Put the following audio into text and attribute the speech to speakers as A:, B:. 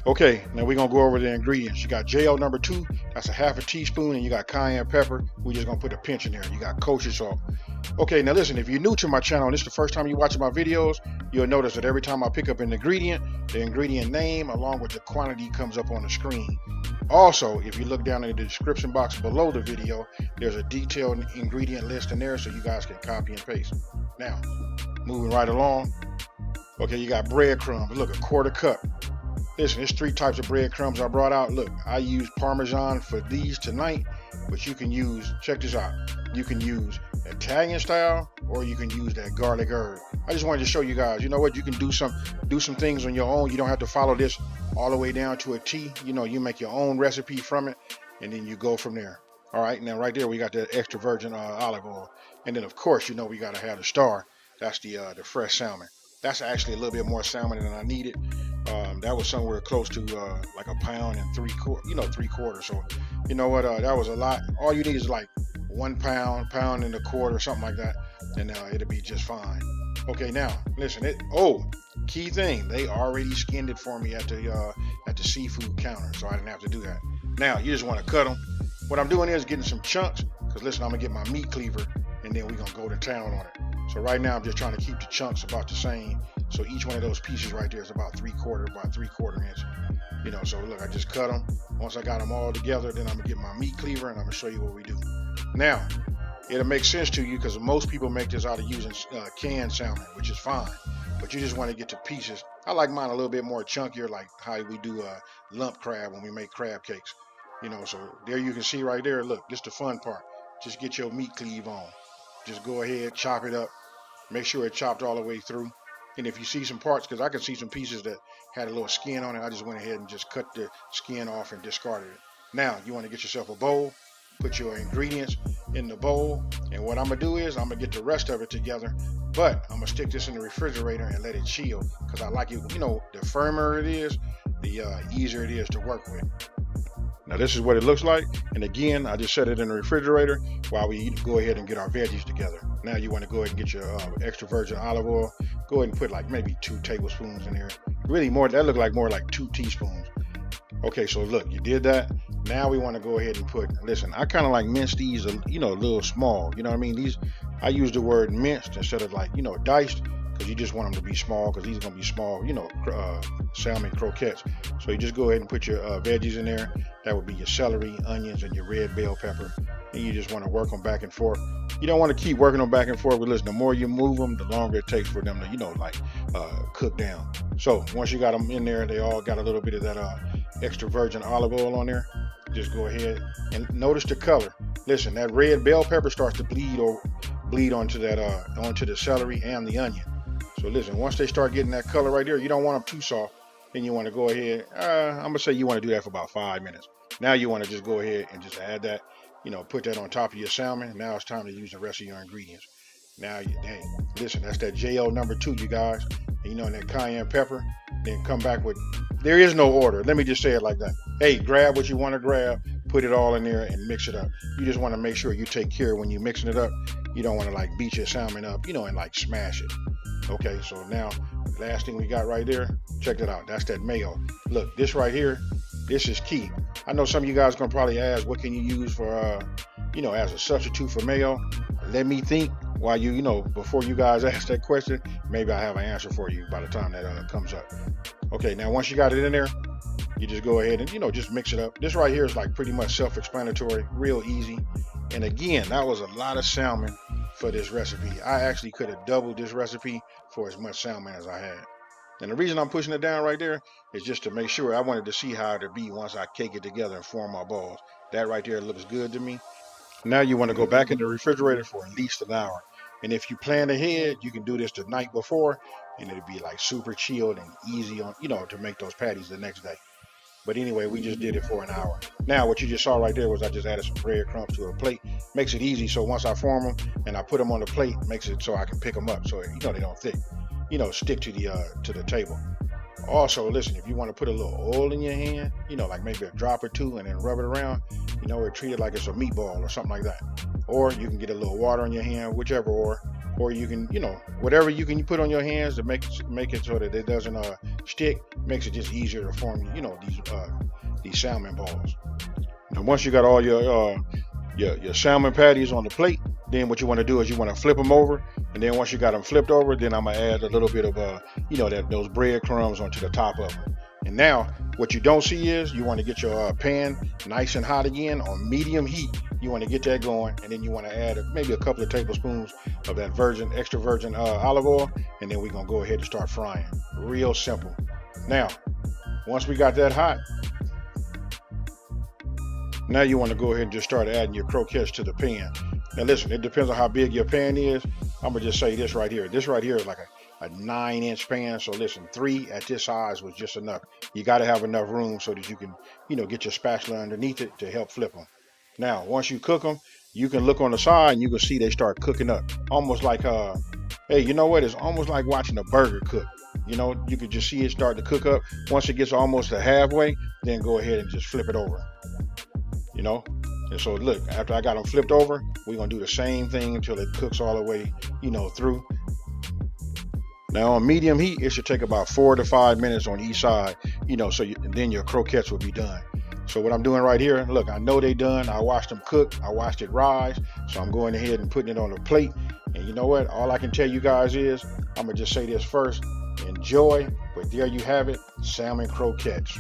A: Okay, now we're gonna go over the ingredients. You got JL number 2, that's a half a teaspoon, and you got cayenne pepper. We're just gonna put a pinch in there. You got kosher salt. Okay, now listen, if you're new to my channel and this is the first time you're watching my videos, you'll notice that every time I pick up an ingredient, the ingredient name along with the quantity comes up on the screen. Also, if you look down in the description box below the video, there's a detailed ingredient list in there so you guys can copy and paste. Now, moving right along. Okay, you got breadcrumbs. Look, a quarter cup. Listen, there's 3 types of breadcrumbs I brought out. Look, I use Parmesan for these tonight, but you can use, check this out, you can use Italian style or you can use that garlic herb. I just wanted to show you guys, you know what, you can do some things on your own. You don't have to follow this all the way down to a T. You know, you make your own recipe from it and then you go from there. All right, now right there we got that extra virgin olive oil. And then of course, you know, we got to have the star. That's the fresh salmon. That's actually a little bit more salmon than I needed. That was somewhere close to like a pound and 3/4. So you know what, that was a lot. All you need is like 1 pound, pound and a quarter, something like that, and it'll be just fine. Okay, now listen, key thing, they already skinned it for me at the seafood counter, so I didn't have to do that. Now you just want to cut them. What I'm doing is getting some chunks, because listen, I'm gonna get my meat cleaver and then we're gonna go to town on it. So right now I'm just trying to keep the chunks about the same. So each one of those pieces right there is about 3/4 inch. You know, so look, I just cut them. Once I got them all together, then I'm gonna get my meat cleaver and I'm gonna show you what we do. Now, it'll make sense to you because most people make this out of using canned salmon, which is fine. But you just want to get to pieces. I like mine a little bit more chunkier, like how we do lump crab when we make crab cakes. You know, so there you can see right there. Look, this is the fun part. Just get your meat cleave on. Just go ahead, chop it up. Make sure it's chopped all the way through. And if you see some parts, because I can see some pieces that had a little skin on it, I just went ahead and just cut the skin off and discarded it. Now, you want to get yourself a bowl, put your ingredients in the bowl, and what I'm going to do is I'm going to get the rest of it together, but I'm going to stick this in the refrigerator and let it chill, because I like it, you know, the firmer it is, the easier it is to work with. Now this is what it looks like, and again, I just set it in the refrigerator while we go ahead and get our veggies together. Now you want to go ahead and get your extra virgin olive oil. Go ahead and put like maybe 2 tablespoons in there. Really more, that look like more like 2 teaspoons. Okay, so look, you did that. Now we want to go ahead and put, listen, I kind of like mince these, you know, a little small. You know what I mean? These, I use the word minced instead of like, you know, diced, because you just want them to be small, because these are going to be small, you know, salmon croquettes. So you just go ahead and put your veggies in there. That would be your celery, onions, and your red bell pepper. And you just want to work them back and forth. You don't want to keep working them back and forth, but listen, the more you move them, the longer it takes for them to, you know, like cook down. So once you got them in there, they all got a little bit of that extra virgin olive oil on there. Just go ahead and notice the color. Listen, that red bell pepper starts to bleed onto that onto the celery and the onion. So listen, once they start getting that color right there, you don't want them too soft. Then you want to go ahead, I'm gonna say you want to do that for about 5 minutes. Now you want to just go ahead and just add that, you know, put that on top of your salmon. Now it's time to use the rest of your ingredients. Now, listen, that's that JL number 2, you guys. And, you know, and that cayenne pepper. Then come back with, there is no order. Let me just say it like that. Hey, grab what you want to grab, put it all in there and mix it up. You just want to make sure you take care when you're mixing it up. You don't want to like beat your salmon up, you know, and like smash it. Okay, so now last thing we got right there, check it out. That's that mayo. Look, this right here, this is key. I know some of you guys gonna probably ask, what can you use for, you know, as a substitute for mayo? Let me think while you know, before you guys ask that question, maybe I have an answer for you by the time that comes up. Okay, now once you got it in there, you just go ahead and, you know, just mix it up. This right here is like pretty much self-explanatory, real easy. And again, that was a lot of salmon for this recipe. I actually could have doubled this recipe for as much salmon as I had. And the reason I'm pushing it down right there is just to make sure. I wanted to see how it'd be once I cake it together and form my balls. That right there looks good to me. Now you want to go back in the refrigerator for at least an hour. And if you plan ahead, you can do this the night before, and it'll be like super chilled and easy on, you know, to make those patties the next day. But anyway, we just did it for an hour. Now, what you just saw right there was I just added some breadcrumbs to a plate. Makes it easy, so once I form them and I put them on the plate, makes it so I can pick them up, so you know they don't stick to the table. Also, listen, if you want to put a little oil in your hand, you know, like maybe a drop or 2, and then rub it around, you know, or treat it like it's a meatball or something like that. Or you can get a little water on your hand, whichever, or you can, you know, whatever you can put on your hands to make it so that it doesn't stick, makes it just easier to form, you know, these salmon balls. And once you got all your salmon patties on the plate, then what you want to do is you want to flip them over, and then once you got them flipped over, then I'm gonna add a little bit of you know, those breadcrumbs onto the top of them. And now what you don't see is you want to get your pan nice and hot again on medium heat. You want to get that going, and then you want to add maybe a couple of tablespoons of that extra virgin olive oil, and then we're gonna go ahead and start frying. Real simple. Now, once we got that hot, now you want to go ahead and just start adding your croquettes to the pan. Now listen, it depends on how big your pan is. I'm gonna just say this right here. This right here is like a 9-inch pan. So listen, 3 at this size was just enough. You got to have enough room so that you can, you know, get your spatula underneath it to help flip them. Now, once you cook them, you can look on the side and you can see they start cooking up. Almost like, hey, you know what? It's almost like watching a burger cook. You know, you can just see it start to cook up. Once it gets almost to halfway, then go ahead and just flip it over. You know, and so look, after I got them flipped over, we're gonna do the same thing until it cooks all the way, you know, through. Now on medium heat, it should take about 4 to 5 minutes on each side, you know, so then your croquettes will be done. So what I'm doing right here, look, I know they done. I watched them cook, I watched it rise, so I'm going ahead and putting it on the plate. And you know what? All I can tell you guys is, I'm gonna just say this first: enjoy. But there you have it, salmon croquettes.